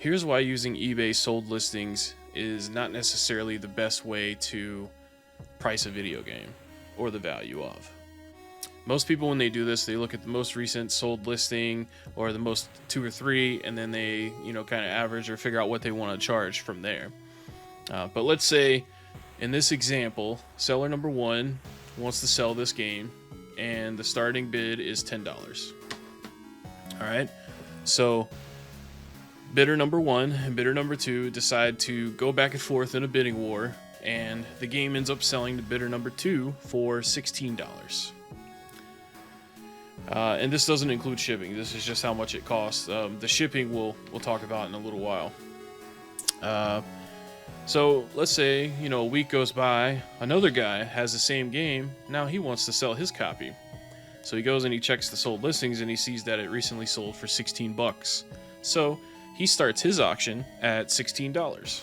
Here's why using eBay sold listings is not necessarily the best way to price a video game or the value of. Most people, when they do this, they look at the most recent sold listing or the most 2 or 3, and then they, kind of average or figure out what they want to charge from there. But let's say in this example, seller number 1 wants to sell this game, and the starting bid is $10. All right. So bidder number 1 and bidder number 2 decide to go back and forth in a bidding war, and the game ends up selling to bidder number 2 for $16. And this doesn't include shipping. This is just how much it costs. The shipping we'll talk about in a little while. So let's say, a week goes by, another guy has the same game. Now he wants to sell his copy. So he goes and he checks the sold listings, and he sees that it recently sold for $16. So he starts his auction at $16.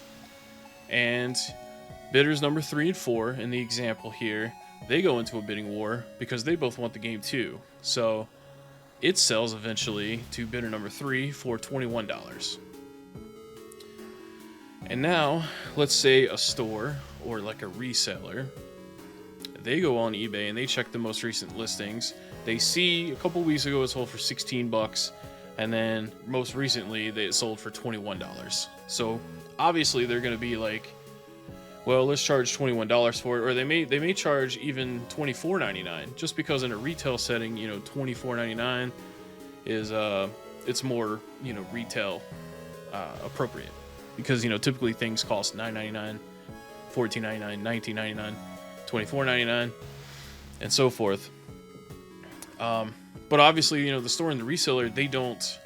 And bidders number 3 and 4 in the example here, they go into a bidding war because they both want the game too. So it sells eventually to bidder number 3 for $21. And now, let's say a store or like a reseller, they go on eBay and they check the most recent listings. They see a couple weeks ago it sold for $16, and then most recently it sold for $21. So obviously they're going to be like, well, let's charge $21 for it, or they may charge even $24.99, just because in a retail setting, $24.99 is it's more retail appropriate, because typically things cost $9.99, $14.99, $19.99, $24.99, and so forth. But obviously, the store and the reseller, they don't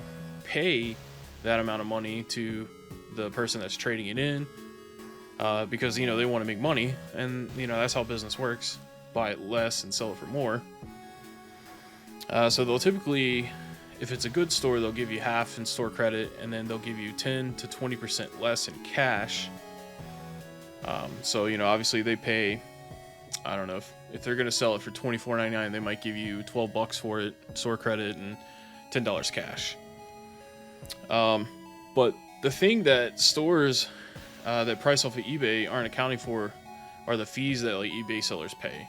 pay that amount of money to the person that's trading it in. Because they want to make money, and that's how business works: buy it less and sell it for more. So they'll typically, if it's a good store, they'll give you half in store credit, and then they'll give you 10 to 20% less in cash. So obviously they pay, I don't know, if they're going to sell it for $24.99, they might give you $12 for it, store credit, and $10 cash. But the thing that stores that price off of eBay aren't accounting for are the fees that like eBay sellers pay.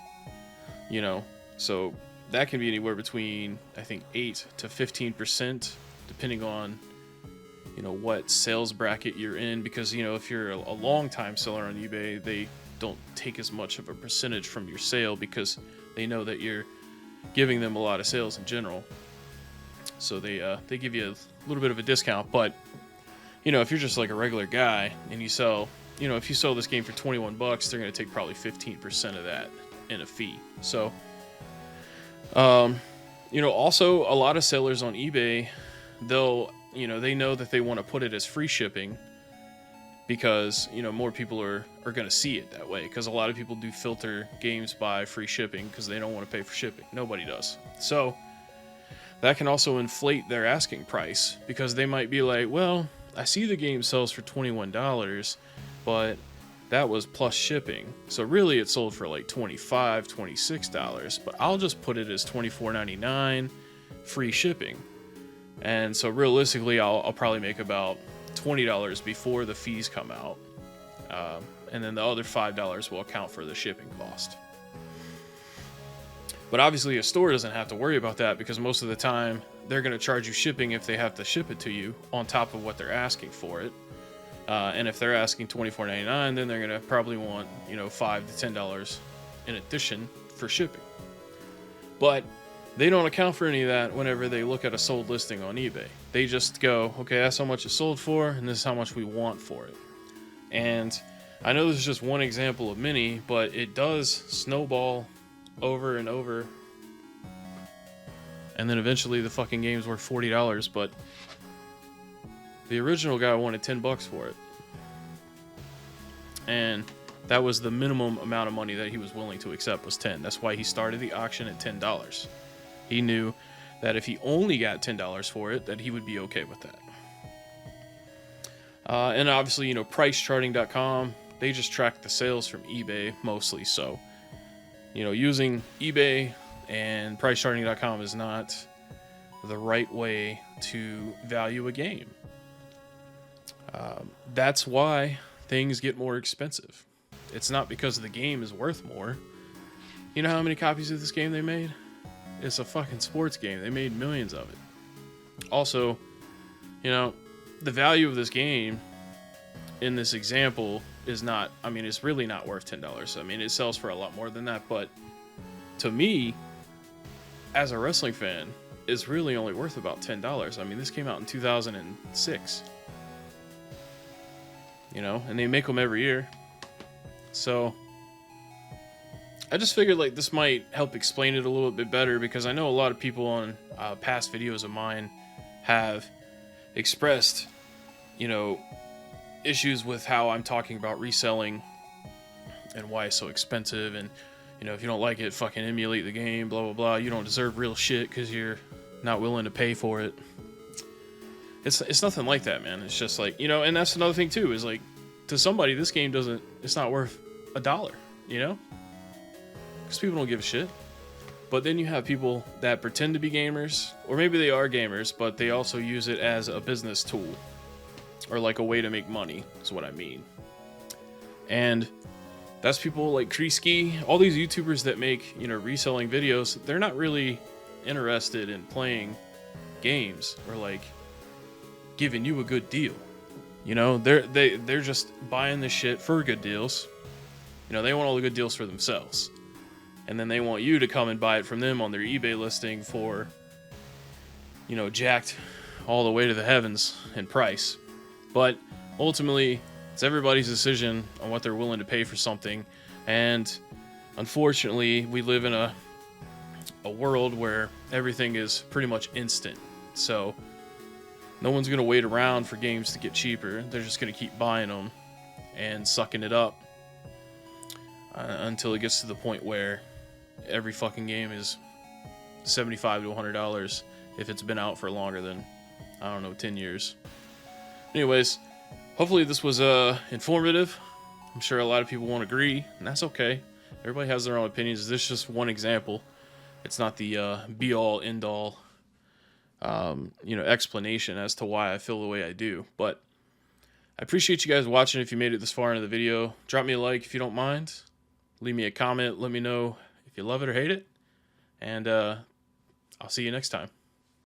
So that can be anywhere between, I think, 8 to 15%, depending on what sales bracket you're in. Because if you're a long time seller on eBay, they don't take as much of a percentage from your sale because they know that you're giving them a lot of sales in general. So they give you a little bit of a discount, but if you're just like a regular guy and you sell, if you sell this game for $21, they're going to take probably 15% of that in a fee. So, also a lot of sellers on eBay, they know that they want to put it as free shipping because, more people are going to see it that way. Because a lot of people do filter games by free shipping because they don't want to pay for shipping. Nobody does. So that can also inflate their asking price, because they might be like, well, I see the game sells for $21, but that was plus shipping. So really it sold for like $25, $26, but I'll just put it as $24.99 free shipping. And so realistically, I'll probably make about $20 before the fees come out. And then the other $5 will account for the shipping cost. But obviously a store doesn't have to worry about that, because most of the time they're going to charge you shipping if they have to ship it to you on top of what they're asking for it. And if they're asking $24.99, then they're going to probably want, $5 to $10 in addition for shipping. But they don't account for any of that whenever they look at a sold listing on eBay. They just go, okay, that's how much it's sold for, and this is how much we want for it. And I know this is just one example of many, but it does snowball over and over. And then eventually the fucking game's worth $40, but the original guy wanted $10 for it. And that was the minimum amount of money that he was willing to accept, was 10. That's why he started the auction at $10. He knew that if he only got $10 for it, that he would be okay with that. And obviously, pricecharting.com, they just track the sales from eBay mostly. So, using eBay and pricecharting.com is not the right way to value a game. That's why things get more expensive. It's not because the game is worth more. You know how many copies of this game they made? It's a fucking sports game. They made millions of it. Also, you know, the value of this game in this example is not, I mean, it's really not worth $10. I mean, it sells for a lot more than that, but to me, as a wrestling fan, it's really only worth about $10. I mean, this came out in 2006. You know, and they make them every year. So I just figured like this might help explain it a little bit better, because I know a lot of people on past videos of mine have expressed, you know, issues with how I'm talking about reselling and why it's so expensive, and you know, if you don't like it, fucking emulate the game, blah blah blah. You don't deserve real shit because you're not willing to pay for it. It's nothing like that, man. It's just like, you know, and that's another thing too, is like, to somebody this game doesn't, it's not worth $1, you know, because people don't give a shit. But then you have people that pretend to be gamers, or maybe they are gamers, but they also use it as a business tool, or like a way to make money, is what I mean. And that's people like Kreesky, all these YouTubers that make, you know, reselling videos. They're not really interested in playing games or like giving you a good deal. You know, they're just buying this shit for good deals. You know, they want all the good deals for themselves, and then they want you to come and buy it from them on their eBay listing for, you know, jacked all the way to the heavens in price. But ultimately, it's everybody's decision on what they're willing to pay for something. And unfortunately, we live in a world where everything is pretty much instant. So no one's going to wait around for games to get cheaper. They're just going to keep buying them and sucking it up until it gets to the point where every fucking game is $75 to $100 if it's been out for longer than, I don't know, 10 years. Anyways, hopefully this was informative. I'm sure a lot of people won't agree, and that's okay. Everybody has their own opinions. This is just one example. It's not the be-all, end-all you know, explanation as to why I feel the way I do. But I appreciate you guys watching. If you made it this far into the video, drop me a like if you don't mind. Leave me a comment. Let me know if you love it or hate it. And I'll see you next time.